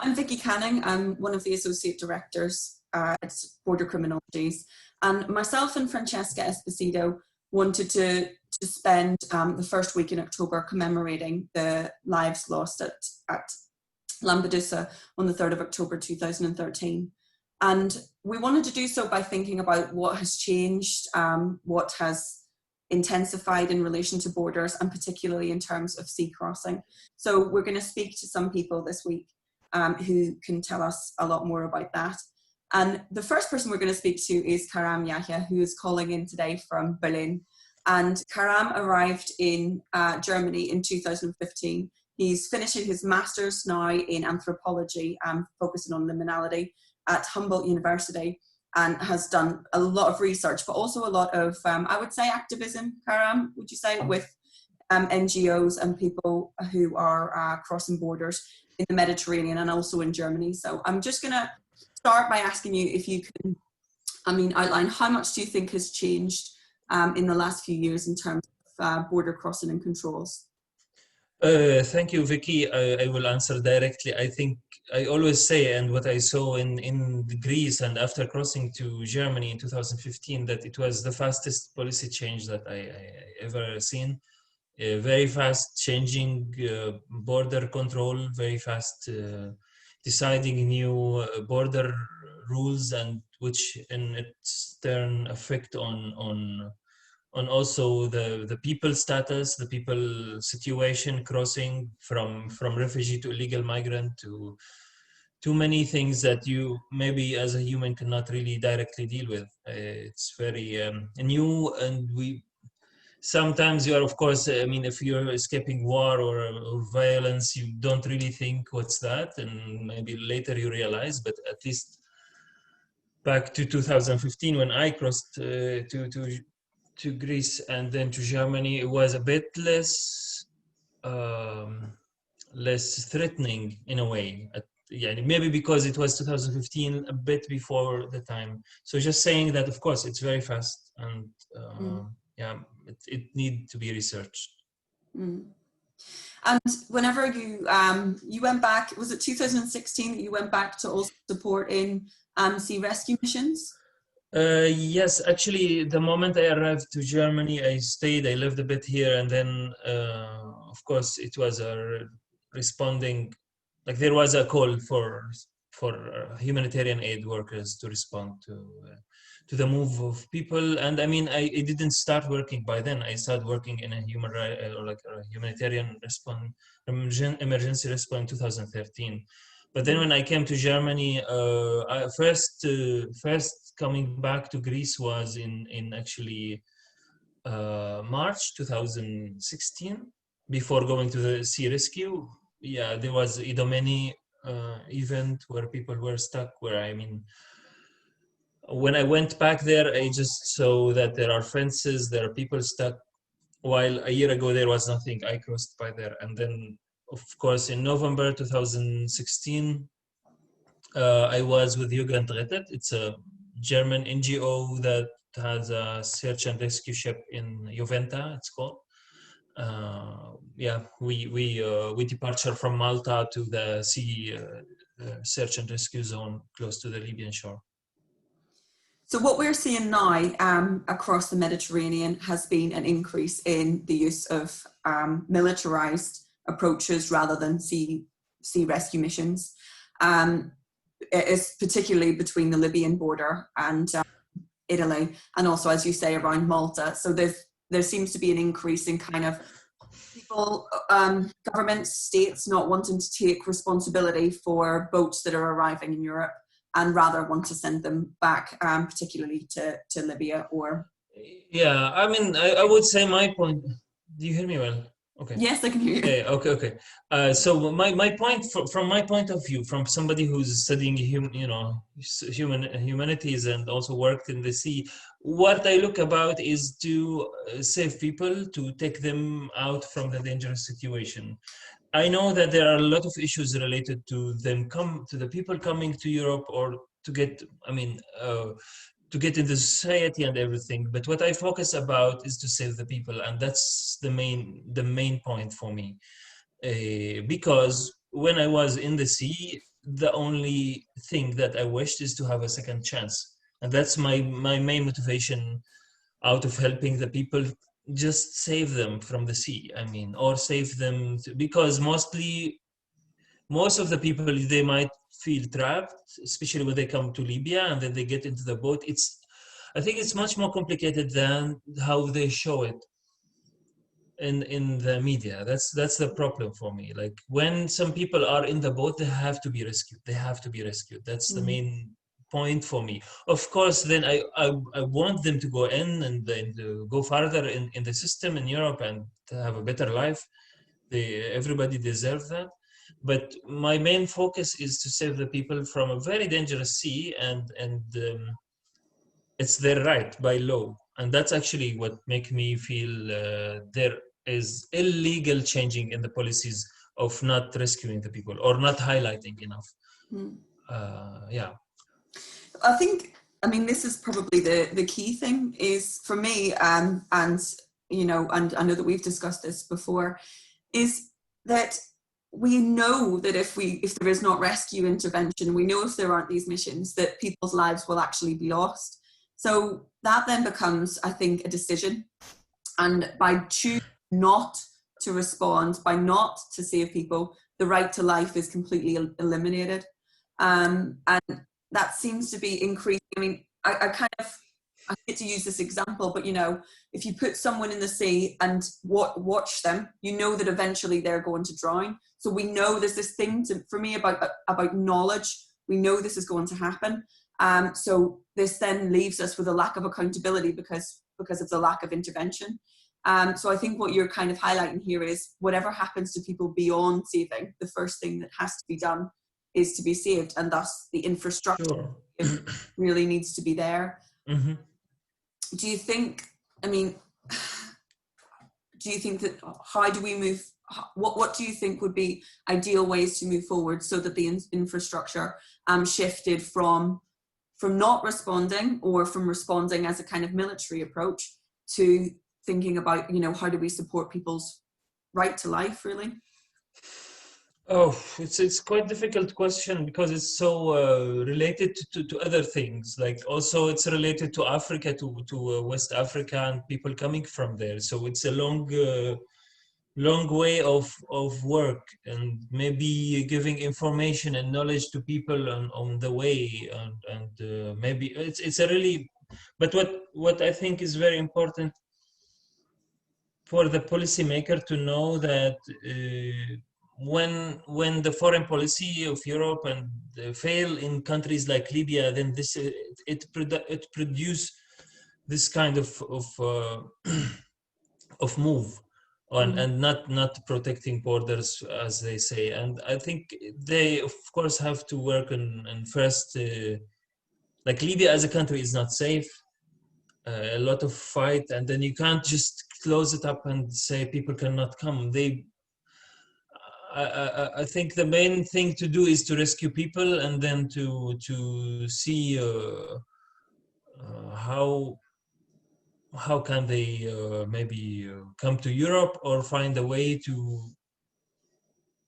I'm Vicky Canning. I'm one of the Associate Directors at Border Criminologies. And myself and Francesca Esposito wanted to spend the first week in October commemorating the lives lost at Lampedusa on the 3rd of October 2013. And we wanted to do so by thinking about what has changed, what has intensified in relation to borders, and particularly in terms of sea crossing. So we're going to speak to some people this week who can tell us a lot more about that. And the first person we're going to speak to is Karam Yahya, who is calling in today from Berlin. And Karam arrived in Germany in 2015. He's finishing his master's now in anthropology, focusing on liminality at Humboldt University, and has done a lot of research, but also a lot of, I would say, activism, Karam, would you say, with NGOs and people who are crossing borders in the Mediterranean and also in Germany. So I'm just going to start by asking you if you can, outline how much do you think has changed in the last few years in terms of border crossing and controls? Thank you, Vicky. I will answer directly. I think I always say, and what I saw in Greece and after crossing to Germany in 2015, that it was the fastest policy change that I ever seen. Very fast changing border control, very fast deciding new border rules, and which in its turn affect on also the people status, the people situation, crossing from refugee to illegal migrant, to too many things that you maybe as a human cannot really directly deal with. It's very new, and sometimes you are, of course, if you're escaping war or violence, you don't really think what's that, and maybe later you realize, but at least back to 2015 when I crossed to Greece and then to Germany, it was a bit less threatening in a way. Maybe because it was 2015, a bit before the time. So just saying that, of course, it's very fast, and it needs to be researched. Mm. And whenever you went back, was it 2016 that you went back to also support in sea rescue missions? Yes, actually, the moment I arrived to Germany, I stayed, I lived a bit here, and then, of course, it was responding, like there was a call for humanitarian aid workers to respond to the move of people. And I didn't start working by then. I started working in a humanitarian emergency response in 2013. But then when I came to Germany, first coming back to Greece was in actually March 2016, before going to the sea rescue. Yeah, there was Idomeni event where people were stuck, when I went back there, I just saw that there are fences, there are people stuck, while a year ago there was nothing. I crossed by there. And then, of course, in November 2016, I was with Jugendrettet. It's a German NGO that has a search and rescue ship in Juventa, it's called. We departure from Malta to the sea search and rescue zone close to the Libyan shore. So what we're seeing now across the Mediterranean has been an increase in the use of militarized approaches rather than sea rescue missions. It is particularly between the Libyan border and Italy, and also, as you say, around Malta. So there seems to be an increase in kind of people, governments, states not wanting to take responsibility for boats that are arriving in Europe, and rather want to send them back, particularly to Libya or... Yeah, I would say my point... Do you hear me well? Okay. Yes, I can hear you. Yeah, okay. So my point, from my point of view, from somebody who's studying humanities and also worked in the sea, what I look about is to save people, to take them out from the dangerous situation. I know that there are a lot of issues related to the people coming to Europe, or to get into society and everything. But what I focus about is to save the people, and that's the main point for me. Because when I was in the sea, the only thing that I wished is to have a second chance. And that's my main motivation out of helping the people, just save them from the sea. I mean, or save them, because most of the people, they might feel trapped, especially when they come to Libya and then they get into the boat. I think it's much more complicated than how they show it in the media. That's the problem for me. Like, when some people are in the boat, they have to be rescued. That's the main point for me. Of course, then I want them to go in and then to go further in the system in Europe and to have a better life. Everybody deserves that. But my main focus is to save the people from a very dangerous sea, and it's their right by law. And that's actually what makes me feel there is illegal changing in the policies of not rescuing the people or not highlighting enough. Yeah. I think, I mean, this is probably the key thing is for me, and you know, and I know that we've discussed this before, is that we know that if there is not rescue intervention, we know if there aren't these missions, that people's lives will actually be lost. So that then becomes, I think, a decision. And by choosing not to respond, by not to save people, the right to life is completely eliminated. And that seems to be increasing. I mean, I hate to use this example, but you know, if you put someone in the sea and watch them, you know that eventually they're going to drown. So we know there's this thing for me about knowledge. We know this is going to happen. So this then leaves us with a lack of accountability because of the lack of intervention. So I think what you're kind of highlighting here is whatever happens to people beyond saving, the first thing that has to be done is to be saved, and thus the infrastructure really needs to be there. Mm-hmm. Do you think, I mean, do you think that, how do we move, what do you think would be ideal ways to move forward so that the infrastructure shifted from not responding or from responding as a kind of military approach to thinking about, you know, how do we support people's right to life, really? Oh, it's quite difficult question because it's so related to other things. Like, also it's related to Africa, to West Africa and people coming from there. So it's a long way of work, and maybe giving information and knowledge to people on the way, and maybe it's a really. But what I think is very important for the policymaker to know that when the foreign policy of Europe and fail in countries like Libya, then this it produce this kind of move on, and not protecting borders, as they say. And I think they of course have to work on first, like, Libya as a country is not safe. A lot of fight, and then you can't just close it up and say people cannot come. I think the main thing to do is to rescue people, and then to see how can they maybe come to Europe or find a way to,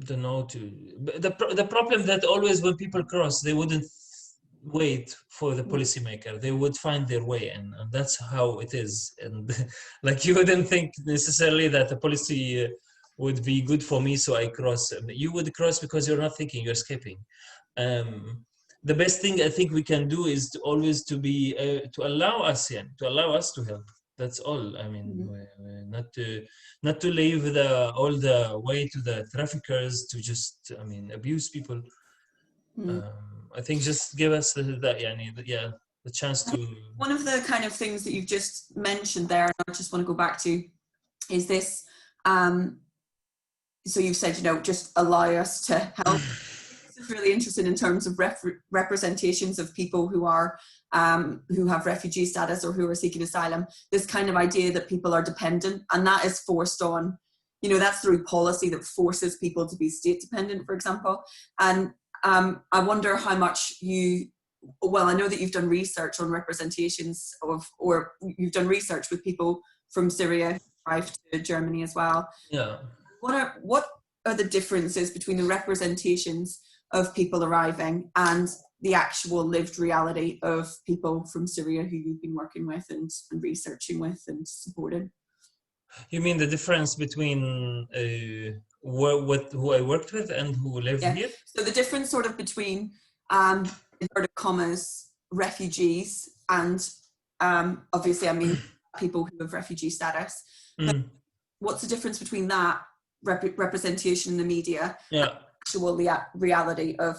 don't know, the problem that always when people cross, they wouldn't wait for the policymaker. They would find their way, and that's how it is. And like, you wouldn't think necessarily that a policy would be good for me, so I cross. You would cross because you're not thinking, you're escaping. The best thing I think we can do is to always to allow us to help. That's all. I mean, not to leave all the way to the traffickers to just, I mean, abuse people. I think just give us the chance to. One of the kind of things that you've just mentioned there, and I just want to go back to, is this. So you've said, you know, just allow us to help. This is really interesting in terms of representations of people who are who have refugee status or who are seeking asylum. This kind of idea that people are dependent, and that is forced on. You know, that's through policy that forces people to be state dependent, for example, and. I wonder how much I know that you've done research on representations or you've done research with people from Syria who arrived to Germany as well. Yeah. What are the differences between the representations of people arriving and the actual lived reality of people from Syria who you've been working with and researching with and supporting. You mean the difference between who I worked with and who lived Yeah. here? So the difference sort of between inverted commas refugees and obviously I mean people who have refugee status. But what's the difference between that representation in the media and actual reality of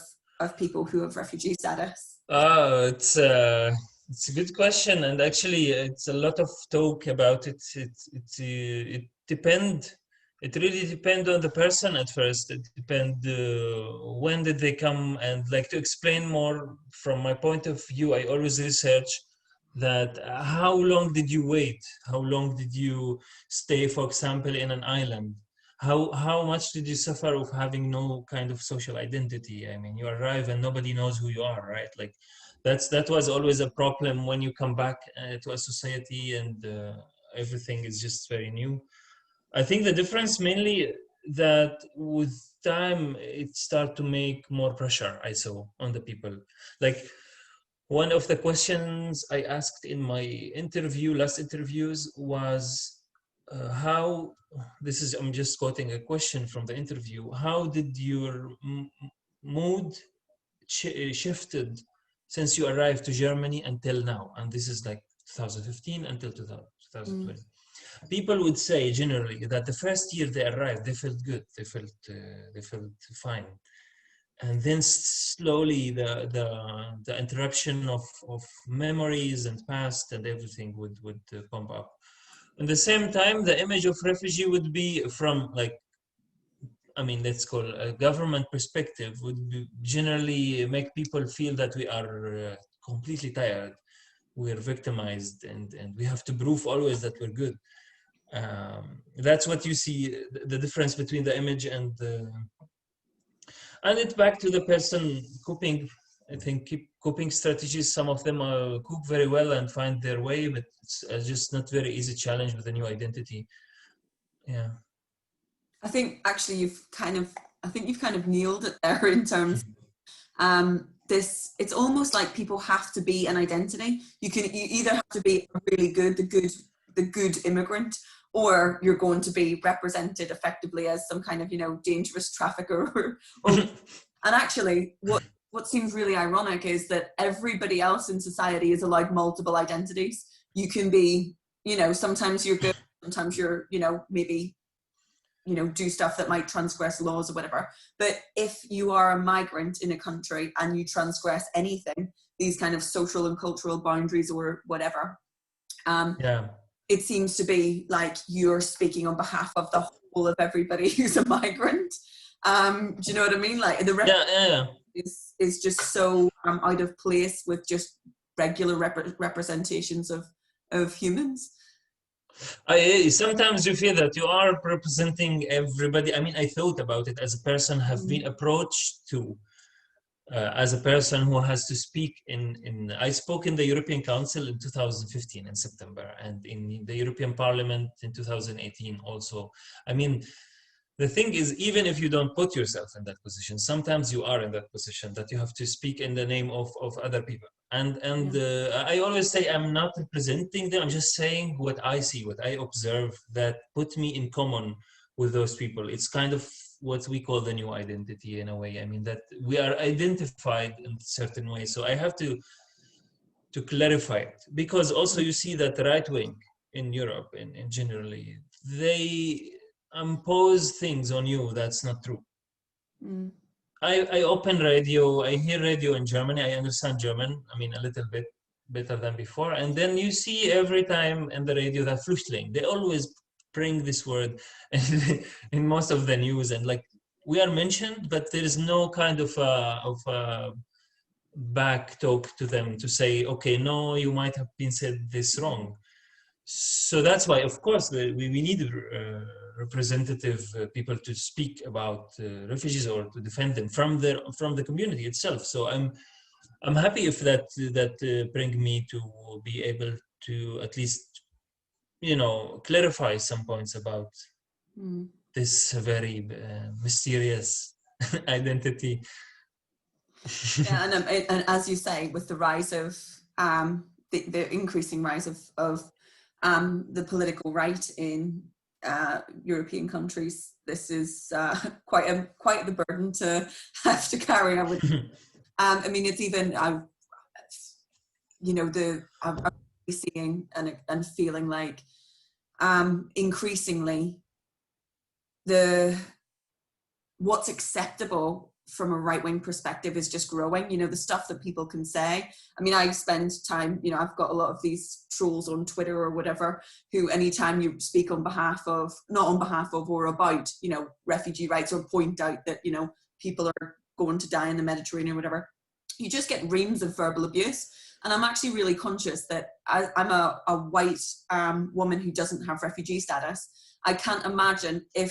people who have refugee status? Oh, it's a good question, and actually, it's a lot of talk about it. It depend. It really depend on the person at first. It depend when did they come, and like to explain more from my point of view, I always research that how long did you wait? How long did you stay, for example, in an island? How much did you suffer of having no kind of social identity? I mean, you arrive and nobody knows who you are, right? Like that was always a problem when you come back to a society and everything is just very new. I think the difference mainly that with time it start to make more pressure I saw on the people. Like one of the questions I asked in my last interviews was how, this is, I'm just quoting a question from the interview, how did your mood shifted since you arrived to Germany until now? And this is like 2015 until 2020. People would say generally that the first year they arrived, they felt good, they felt fine, and then slowly the interruption of memories and past and everything would pump up. At the same time, the image of refugee would be from, like, I mean, let's call a government perspective, would generally make people feel that we are completely tired, we're victimized, and we have to prove always that we're good. That's what you see, the difference between the image and it's back to the person coping. I think coping strategies, some of them cook very well and find their way, but it's just not very easy challenge with a new identity. Yeah. I think actually you've kind of nailed it there in terms this, it's almost like people have to be an identity. You either have to be really good, the good immigrant, or you're going to be represented effectively as some kind of, you know, dangerous trafficker and actually what seems really ironic is that everybody else in society is allowed multiple identities. You can be, you know, sometimes you're good, sometimes you're, you know, maybe, you know, do stuff that might transgress laws or whatever. But if you are a migrant in a country and you transgress anything, these kind of social and cultural boundaries or whatever, it seems to be like you're speaking on behalf of the whole of everybody who's a migrant. Do you know what I mean? Like the is just so out of place with just regular representations of humans. Sometimes you feel that you are representing everybody. I mean, I thought about it as a person, have been approached to as a person who has to speak I spoke in the European Council in 2015 in September, and in the European Parliament in 2018 also. I mean, the thing is, even if you don't put yourself in that position, sometimes you are in that position that you have to speak in the name of other people. And I always say I'm not representing them. I'm just saying what I see, what I observe that put me in common with those people. It's kind of what we call the new identity in a way. I mean, that we are identified in a certain way. So I have to clarify it, because also you see that the right wing in Europe and generally, they impose things on you that's not true. I open radio, I hear radio in Germany, I understand German, I mean, a little bit better than before. And then you see every time in the radio that Flüchtling, they always bring this word in most of the news, and like we are mentioned, but there is no kind of back talk to them to say, okay, no, you might have been said this wrong. So that's why, of course, we need representative people to speak about refugees or to defend them from the community itself. So I'm happy if that bring me to be able to at least, you know, clarify some points about this very mysterious identity. Yeah, and as you say, with the rise of the increasing rise of the political right in European countries, this is quite the burden to have to carry. I mean, it's even I'm seeing and feeling like increasingly what's acceptable from a right-wing perspective is just growing. The stuff that people can say. I mean, I spend time, I've got a lot of these trolls on Twitter or whatever, who anytime you speak not on behalf of or about, refugee rights, or point out that, people are going to die in the Mediterranean or whatever, you just get reams of verbal abuse. And I'm actually really conscious that I'm a white woman who doesn't have refugee status. I can't imagine I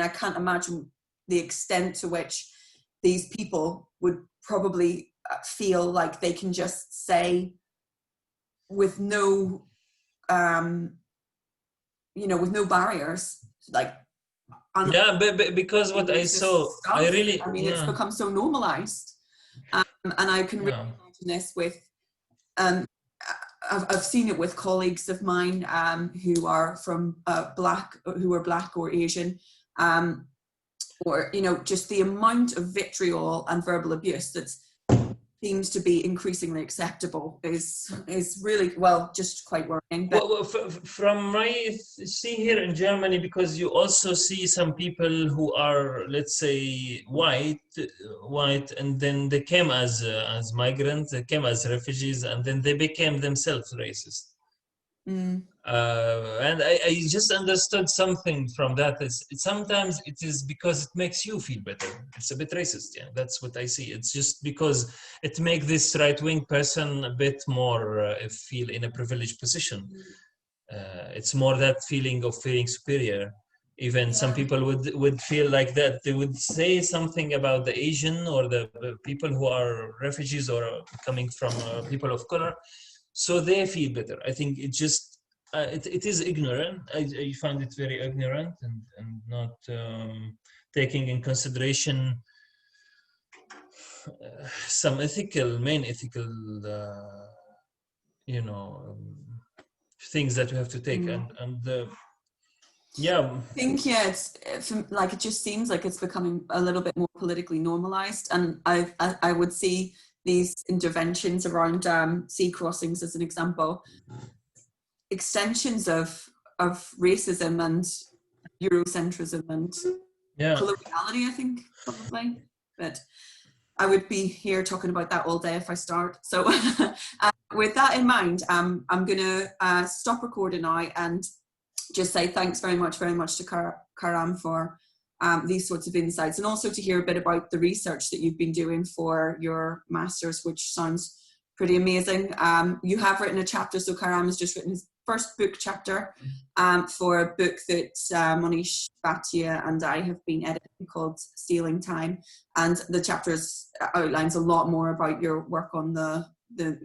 can't imagine the extent to which these people would probably feel like they can just say with no, with no barriers, like. Yeah, but because what I saw, stuff. I really, it's become so normalized, and I can really imagine this with. I've seen it with colleagues of mine who are from black or Asian, or just the amount of vitriol and verbal abuse that seems to be increasingly acceptable is really, just quite worrying. But well, from my see here in Germany, because you also see some people who are, let's say, white, and then they came as migrants, they came as refugees, and then they became themselves racist. And I just understood something from that. Sometimes it is because it makes you feel better. It's a bit racist. Yeah, that's what I see. It's just because it makes this right-wing person a bit more feel in a privileged position. It's more that feeling of feeling superior. Even some people would feel like that. They would say something about the Asian or the people who are refugees or coming from people of color, so they feel better. I think it just it is ignorant. I find it very ignorant and not taking in consideration some main ethical things that we have to take. Yeah, I think it just seems like it's becoming a little bit more politically normalized, and I would see these interventions around sea crossings as an example, extensions of racism and Eurocentrism and coloniality, I think, probably. But I would be here talking about that all day if I start. So with that in mind, I'm going to stop recording now and just say thanks very much to Karam for these sorts of insights, and also to hear a bit about the research that you've been doing for your master's, which sounds pretty amazing. You have written a chapter, so Karam has just written his first book chapter for a book that Monish Bhatia and I have been editing called Stealing Time, and the chapter outlines a lot more about your work on the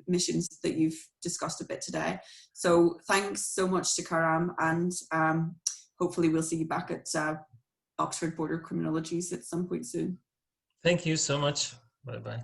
missions that you've discussed a bit today. So thanks so much to Karam, and hopefully we'll see you back at Oxford Border Criminologies at some point soon. Thank you so much. Bye-bye.